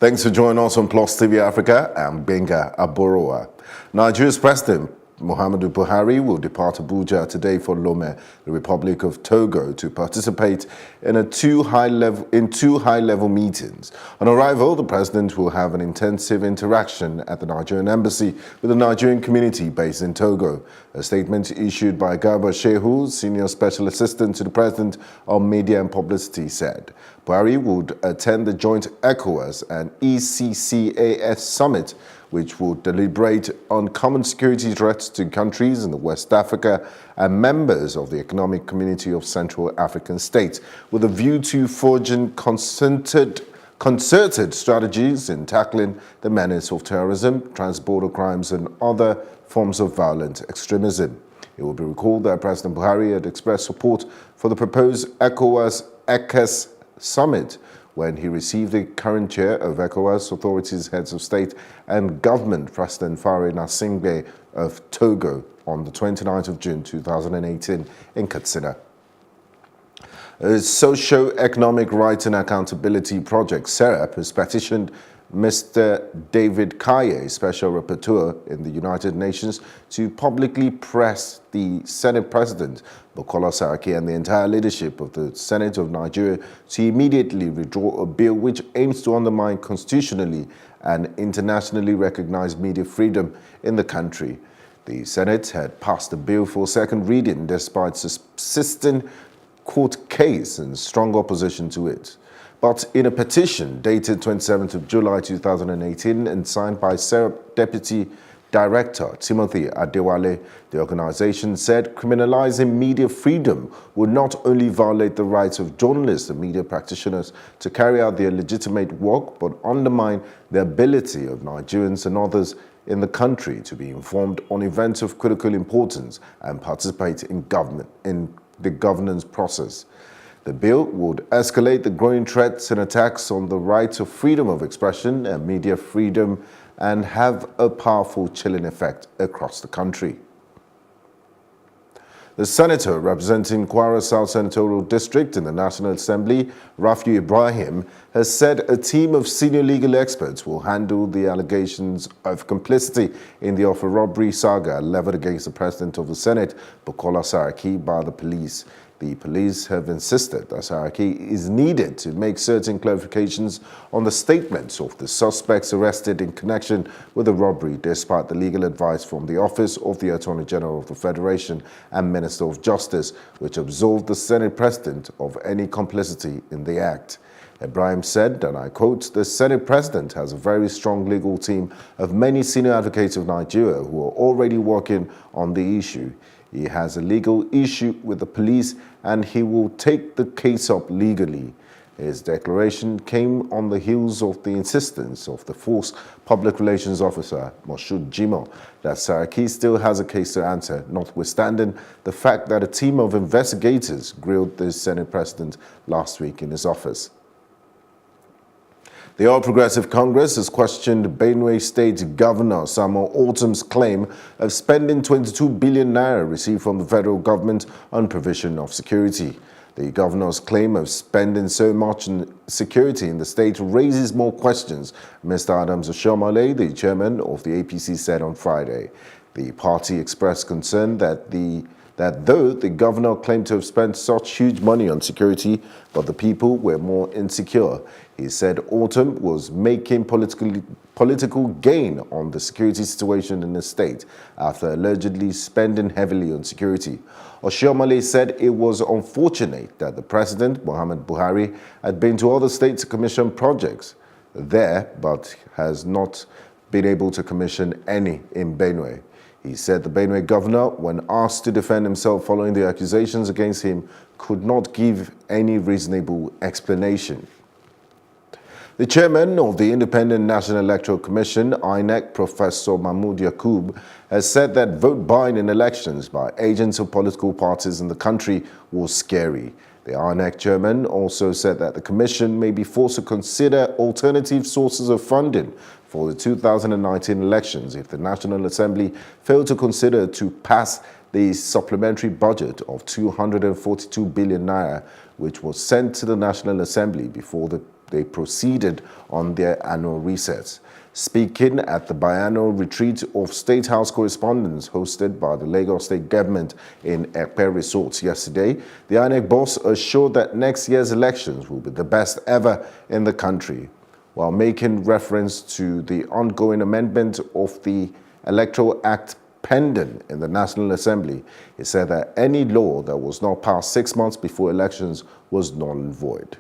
Thanks for joining us on Plus TV Africa. I'm Benga Aboroa. Nigeria's President Muhammadu Buhari will depart Abuja today for Lome, the Republic of Togo, to participate in two high-level meetings. On arrival, the president will have an intensive interaction at the Nigerian embassy with the Nigerian community based in Togo. A statement issued by Garba Shehu, senior special assistant to the president on media and publicity, said Buhari would attend the joint ECOWAS and ECCAS summit, which will deliberate on common security threats to countries in the West Africa and members of the Economic Community of Central African States, with a view to forging concerted strategies in tackling the menace of terrorism, transborder crimes, and other forms of violent extremism. It will be recalled that President Buhari had expressed support for the proposed ECOWAS-ECAS summit when he received the current chair of ECOWAS authorities, heads of state and government, President Faure Gnassingbé of Togo, on the 29th of June 2018 in Katsina. A Socio-Economic Rights and Accountability Project, SERAP, has petitioned Mr. David Kaye, Special Rapporteur in the United Nations, to publicly press the Senate President, Bukola Saraki, and the entire leadership of the Senate of Nigeria to immediately withdraw a bill which aims to undermine constitutionally and internationally recognized media freedom in the country. The Senate had passed the bill for second reading despite subsisting court case and strong opposition to it. But in a petition dated 27th of July 2018 and signed by SERAP Deputy Director Timothy Adewale, the organization said criminalizing media freedom would not only violate the rights of journalists and media practitioners to carry out their legitimate work, but undermine the ability of Nigerians and others in the country to be informed on events of critical importance and participate in the governance process. The bill would escalate the growing threats and attacks on the rights of freedom of expression and media freedom and have a powerful chilling effect across the country. The senator representing Kwara South Senatorial District in the National Assembly, Rafiu Ibrahim, has said a team of senior legal experts will handle the allegations of complicity in the offer robbery saga leveled against the President of the Senate, Bukola Saraki, by the police. The police have insisted that Saraki is needed to make certain clarifications on the statements of the suspects arrested in connection with the robbery, despite the legal advice from the Office of the Attorney General of the Federation and Minister of Justice, which absolved the Senate President of any complicity in the act. Ibrahim said, and I quote, "The Senate President has a very strong legal team of many senior advocates of Nigeria who are already working on the issue. He has a legal issue with the police and he will take the case up legally." His declaration came on the heels of the insistence of the Force Public Relations Officer, Moshood Jimoh, that Saraki still has a case to answer, notwithstanding the fact that a team of investigators grilled the Senate President last week in his office. The All Progressive Congress has questioned Benue State Governor Samuel Ortom's claim of spending 22 billion naira received from the federal government on provision of security. The governor's claim of spending so much on security in the state raises more questions, Mr. Adams Oshiomhole, the chairman of the APC, said on Friday. The party expressed concern that though the governor claimed to have spent such huge money on security, but the people were more insecure. He said Ortom was making political gain on the security situation in the state after allegedly spending heavily on security. Oshiomhole said it was unfortunate that the president, Muhammadu Buhari, had been to other states to commission projects there, but has not been able to commission any in Benue. He said the Benue governor, when asked to defend himself following the accusations against him, could not give any reasonable explanation. The chairman of the Independent National Electoral Commission, INEC, Professor Mahmoud Yakub, has said that vote buying in elections by agents of political parties in the country was scary. The INEC chairman also said that the commission may be forced to consider alternative sources of funding for the 2019 elections if the National Assembly failed to consider to pass the supplementary budget of 242 billion naira, which was sent to the National Assembly before the they proceeded on their annual recess. Speaking at the biannual retreat of State House correspondents hosted by the Lagos State government in Ekpe Resort yesterday, the INEC boss assured that next year's elections will be the best ever in the country. While making reference to the ongoing amendment of the Electoral Act pending in the National Assembly, he said that any law that was not passed 6 months before elections was null and void.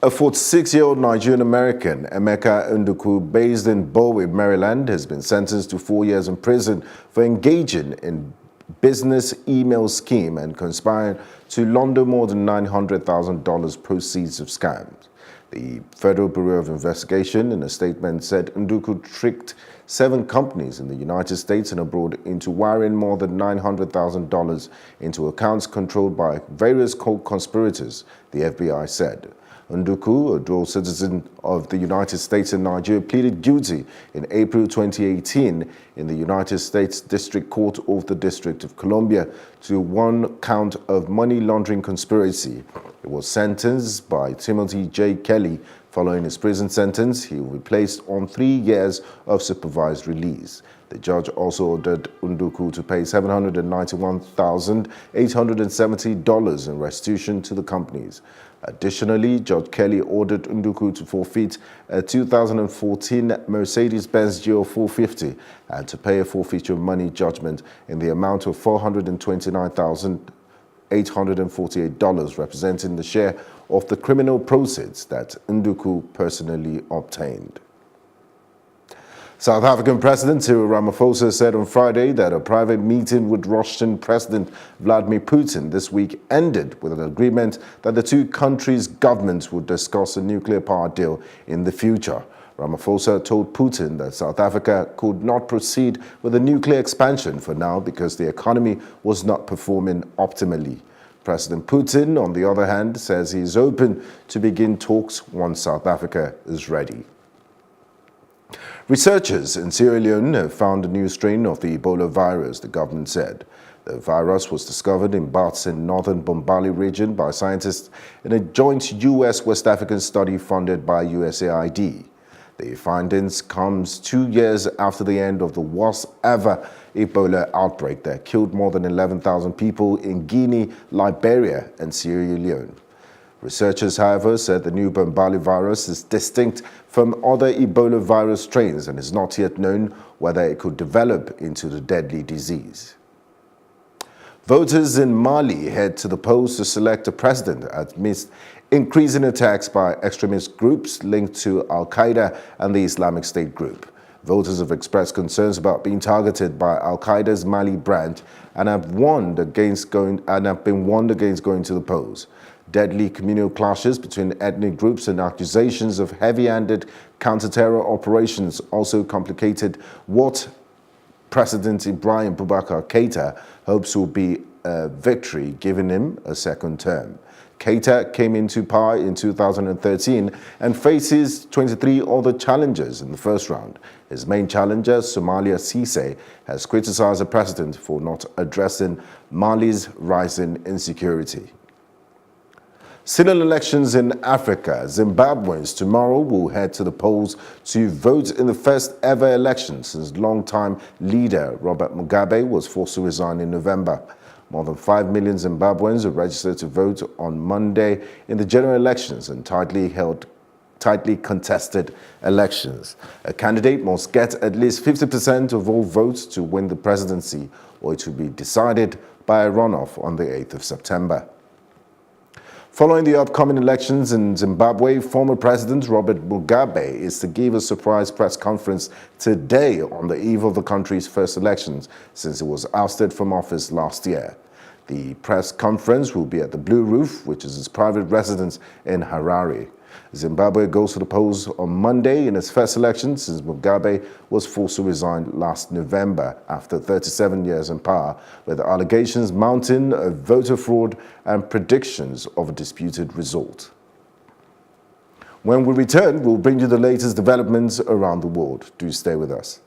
A 46-year-old Nigerian-American, Emeka Nduku, based in Bowie, Maryland, has been sentenced to 4 years in prison for engaging in business email scheme and conspiring to launder more than $900,000 proceeds of scams. The Federal Bureau of Investigation, in a statement, said Nduku tricked 7 companies in the United States and abroad into wiring more than $900,000 into accounts controlled by various co-conspirators, the FBI said. Nduku, a dual citizen of the United States and Nigeria, pleaded guilty in April 2018 in the United States District Court of the District of Columbia to 1 count of money laundering conspiracy. He was sentenced by Timothy J. Kelly. Following his prison sentence, he will be placed on 3 years of supervised release. The judge also ordered Nduku to pay $791,870 in restitution to the companies. Additionally, Judge Kelly ordered Nduku to forfeit a 2014 Mercedes-Benz GL 450 and to pay a forfeiture money judgment in the amount of $429,848, representing the share of the criminal proceeds that Nduku personally obtained. South African President Cyril Ramaphosa said on Friday that a private meeting with Russian President Vladimir Putin this week ended with an agreement that the 2 countries' governments would discuss a nuclear power deal in the future. Ramaphosa told Putin that South Africa could not proceed with a nuclear expansion for now because the economy was not performing optimally. President Putin, on the other hand, says he is open to begin talks once South Africa is ready. Researchers in Sierra Leone have found a new strain of the Ebola virus, the government said. The virus was discovered in Bats in northern Bombali region by scientists in a joint U.S.-West African study funded by USAID. The findings comes 2 years after the end of the worst ever Ebola outbreak that killed more than 11,000 people in Guinea, Liberia, and Sierra Leone. Researchers, however, said the new Bombali virus is distinct from other Ebola virus strains and is not yet known whether it could develop into the deadly disease. Voters in Mali head to the polls to select a president amidst increasing attacks by extremist groups linked to Al-Qaeda and the Islamic State group. Voters have expressed concerns about being targeted by Al-Qaeda's Mali branch and have been warned against going to the polls. Deadly communal clashes between ethnic groups and accusations of heavy-handed counter-terror operations also complicated what President Ibrahim Boubacar Keïta hopes will be a victory, giving him a second term. Keïta came into power in 2013 and faces 23 other challengers in the first round. His main challenger, Somalia Cisse, has criticized the president for not addressing Mali's rising insecurity. Still in elections in Africa, Zimbabweans tomorrow will head to the polls to vote in the first ever election since longtime leader Robert Mugabe was forced to resign in November. More than 5 million Zimbabweans are registered to vote on Monday in the general elections and tightly contested elections. A candidate must get at least 50% of all votes to win the presidency, or it will be decided by a runoff on the 8th of September. Following the upcoming elections in Zimbabwe, former President Robert Mugabe is to give a surprise press conference today on the eve of the country's first elections since he was ousted from office last year. The press conference will be at the Blue Roof, which is his private residence in Harare. Zimbabwe goes to the polls on Monday in its first election since Mugabe was forced to resign last November after 37 years in power, with allegations mounting of voter fraud and predictions of a disputed result. When we return, we'll bring you the latest developments around the world. Do stay with us.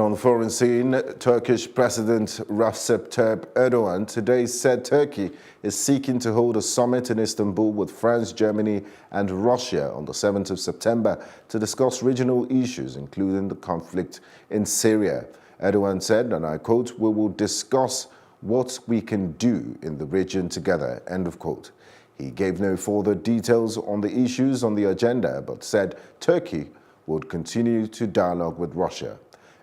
And on the foreign scene, Turkish President Recep Tayyip Erdogan today said Turkey is seeking to hold a summit in Istanbul with France, Germany and Russia on the 7th of September to discuss regional issues, including the conflict in Syria. Erdogan said, and I quote, "We will discuss what we can do in the region together," end of quote. He gave no further details on the issues on the agenda, but said Turkey would continue to dialogue with Russia.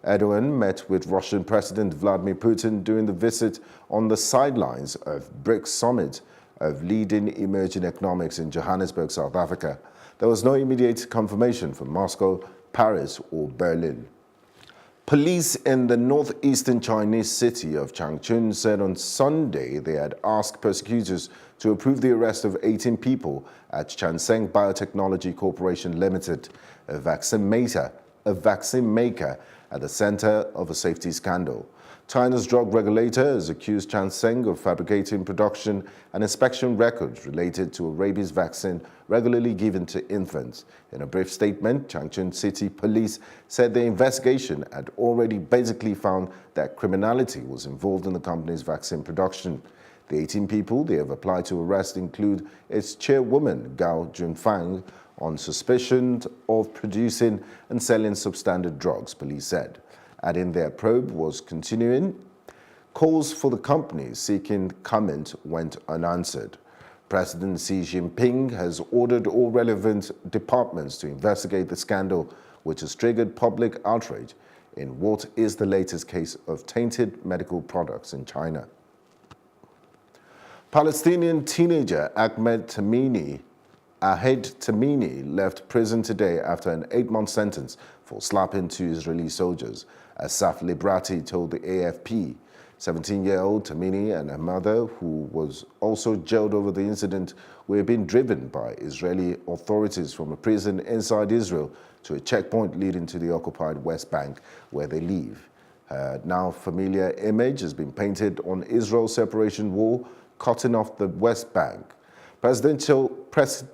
Erdogan met with Russian President Vladimir Putin during the visit on the sidelines of BRICS summit of leading emerging economics in Johannesburg, South Africa. There was no immediate confirmation from Moscow, Paris or Berlin. Police in the northeastern Chinese city of Changchun said on Sunday they had asked prosecutors to approve the arrest of 18 people at Shanseng Biotechnology Corporation Limited, a vaccine maker at the center of a safety scandal. China's drug regulator has accused Shanseng of fabricating production and inspection records related to a rabies vaccine regularly given to infants. In a brief statement, Changchun City Police said the investigation had already basically found that criminality was involved in the company's vaccine production. The 18 people they have applied to arrest include its chairwoman, Gao Junfang, on suspicion of producing and selling substandard drugs, police said. Adding their probe was continuing. Calls for the company seeking comment went unanswered. President Xi Jinping has ordered all relevant departments to investigate the scandal, which has triggered public outrage in what is the latest case of tainted medical products in China. Palestinian teenager Ahmed Tamimi left prison today after an 8-month sentence for slapping 2 Israeli soldiers. Asaf Librati told the AFP. 17-year-old Tamimi and her mother, who was also jailed over the incident, were being driven by Israeli authorities from a prison inside Israel to a checkpoint leading to the occupied West Bank, where they live. Her now familiar image has been painted on Israel's separation wall, cutting off the West Bank.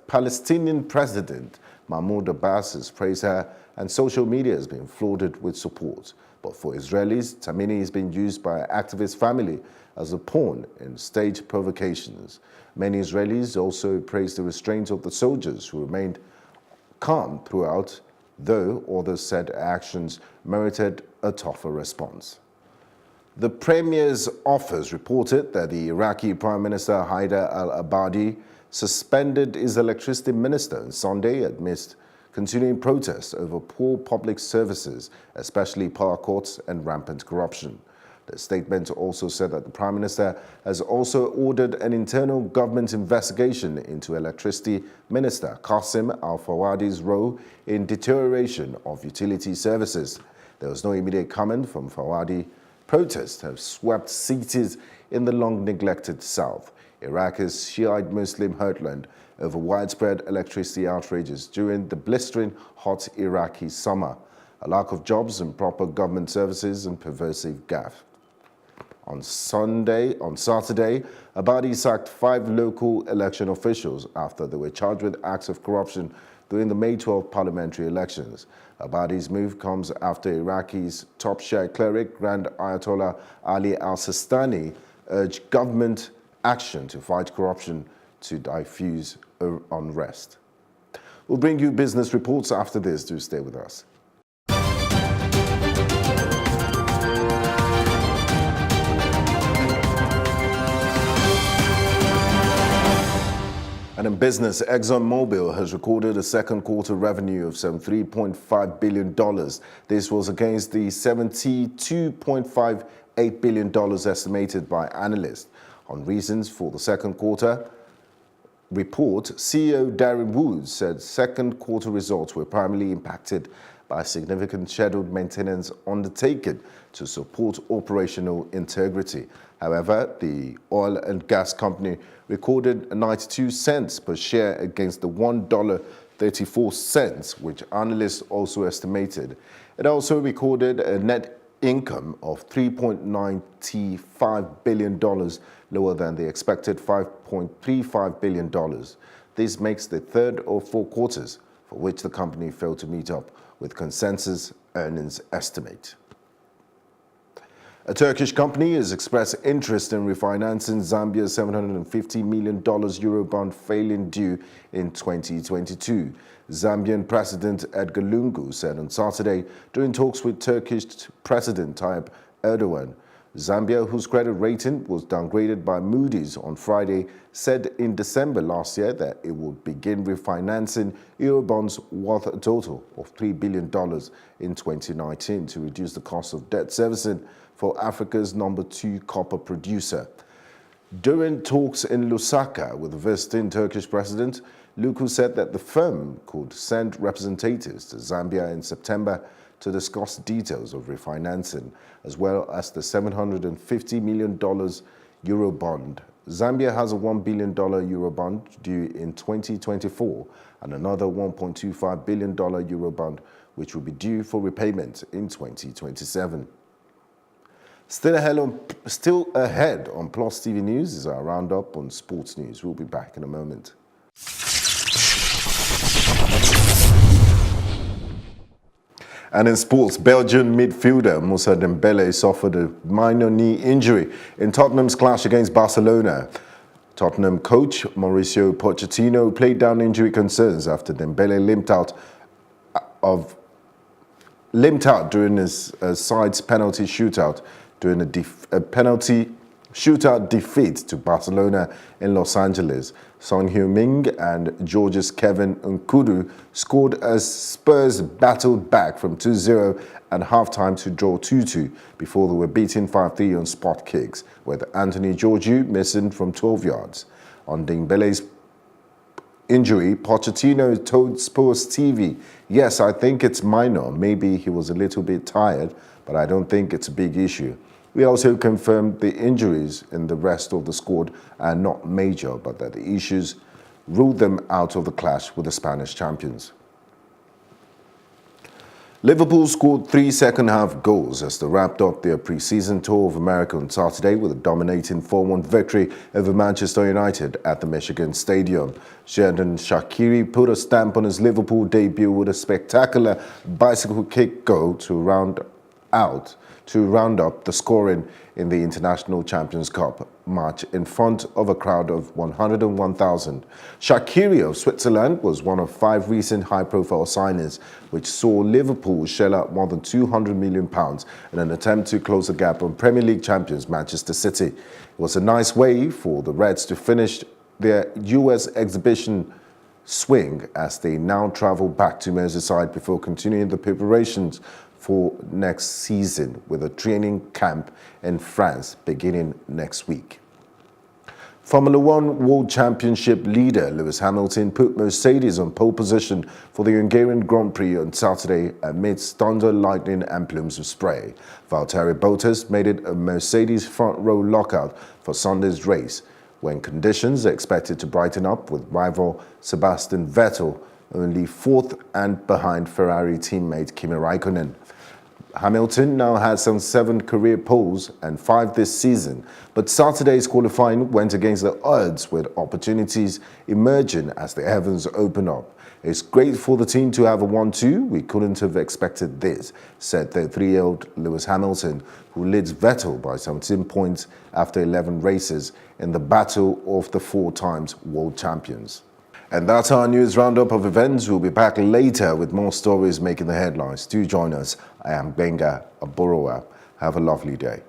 Palestinian President Mahmoud Abbas has praised her, and social media has been flooded with support. But for Israelis, Tamimi is being used by her activist family as a pawn in staged provocations. Many Israelis also praised the restraint of the soldiers, who remained calm throughout, though others said her actions merited a tougher response. The Premier's office reported that the Iraqi Prime Minister Haider al-Abadi suspended his electricity minister on Sunday amidst continuing protests over poor public services, especially power cuts and rampant corruption. The statement also said that the Prime Minister has also ordered an internal government investigation into Electricity Minister Qasim Al-Fawadi's role in deterioration of utility services. There was no immediate comment from Fawadi. Protests have swept cities in the long-neglected south. Iraq is Shiite Muslim heartland over widespread electricity outrages during the blistering hot Iraqi summer, a lack of jobs and proper government services, and pervasive gaffe. On Saturday, Abadi sacked 5 local election officials after they were charged with acts of corruption during the May 12 parliamentary elections. Abadi's move comes after Iraqi's top Shia cleric, Grand Ayatollah Ali al-Sistani, urged government action to fight corruption to diffuse unrest. We'll bring you business reports after this. Do stay with us. And in business, ExxonMobil has recorded a second quarter revenue of $73.5 billion. This was against the $72.58 billion estimated by analysts. On reasons for the second quarter report, CEO Darren Woods said second quarter results were primarily impacted by significant scheduled maintenance undertaken to support operational integrity. However, the oil and gas company recorded 92 cents per share against the $1.34, which analysts also estimated. It also recorded a net income of $3.95 billion, lower than the expected $5.35 billion. This makes the third of 4 quarters for which the company failed to meet up with consensus earnings estimate. A Turkish company has expressed interest in refinancing Zambia's $750 million Eurobond failing due in 2022. Zambian President Edgar Lungu said on Saturday during talks with Turkish President Tayyip Erdogan. Zambia, whose credit rating was downgraded by Moody's on Friday, said in December last year that it would begin refinancing Eurobonds worth a total of $3 billion in 2019 to reduce the cost of debt servicing for Africa's #2 copper producer. During talks in Lusaka with the visiting Turkish president, Lungu said that the firm could send representatives to Zambia in September to discuss details of refinancing, as well as the $750 million Eurobond. Zambia has a $1 billion Eurobond due in 2024 and another $1.25 billion Eurobond, which will be due for repayment in 2027. Still ahead on Plus TV News is our roundup on sports news. We'll be back in a moment. And in sports, Belgian midfielder Moussa Dembele suffered a minor knee injury in Tottenham's clash against Barcelona. Tottenham coach Mauricio Pochettino played down injury concerns after Dembele limped out during his side's penalty shootout during a penalty shootout defeat to Barcelona in Los Angeles. Son Heung-min and Georgia's Kevin Nkudu scored as Spurs battled back from 2-0 at halftime to draw 2-2 before they were beaten 5-3 on spot kicks, with Anthony Georgiou missing from 12 yards. On Dembele's injury, Pochettino told Sports TV, "Yes, I think it's minor. Maybe he was a little bit tired, but I don't think it's a big issue." We also confirmed the injuries in the rest of the squad are not major, but that the issues ruled them out of the clash with the Spanish champions. Liverpool scored 3 second-half goals as they wrapped up their pre-season tour of America on Saturday with a dominating 4-1 victory over Manchester United at the Michigan Stadium. Xherdan Shaqiri put a stamp on his Liverpool debut with a spectacular bicycle kick goal to round up the scoring in the International Champions Cup match in front of a crowd of 101,000. Shaqiri of Switzerland was one of 5 recent high-profile signings which saw Liverpool shell out more than £200 million in an attempt to close the gap on Premier League champions Manchester City. It was a nice way for the Reds to finish their US exhibition swing as they now travel back to Merseyside before continuing the preparations for next season with a training camp in France beginning next week. Formula One World Championship leader Lewis Hamilton put Mercedes on pole position for the Hungarian Grand Prix on Saturday amidst thunder, lightning and plumes of spray. Valtteri Bottas made it a Mercedes front row lockout for Sunday's race, when conditions are expected to brighten up with rival Sebastian Vettel only 4th and behind Ferrari teammate Kimi Raikkonen. Hamilton now has some 7 career poles and 5 this season, but Saturday's qualifying went against the odds with opportunities emerging as the heavens open up. "It's great for the team to have a 1-2. We couldn't have expected this," said the 3-year-old Lewis Hamilton, who leads Vettel by 17 points after 11 races in the battle of the 4 times world champions. And that's our news roundup of events. We'll be back later with more stories making the headlines. Do join us. I am Benga Aborowa. Have a lovely day.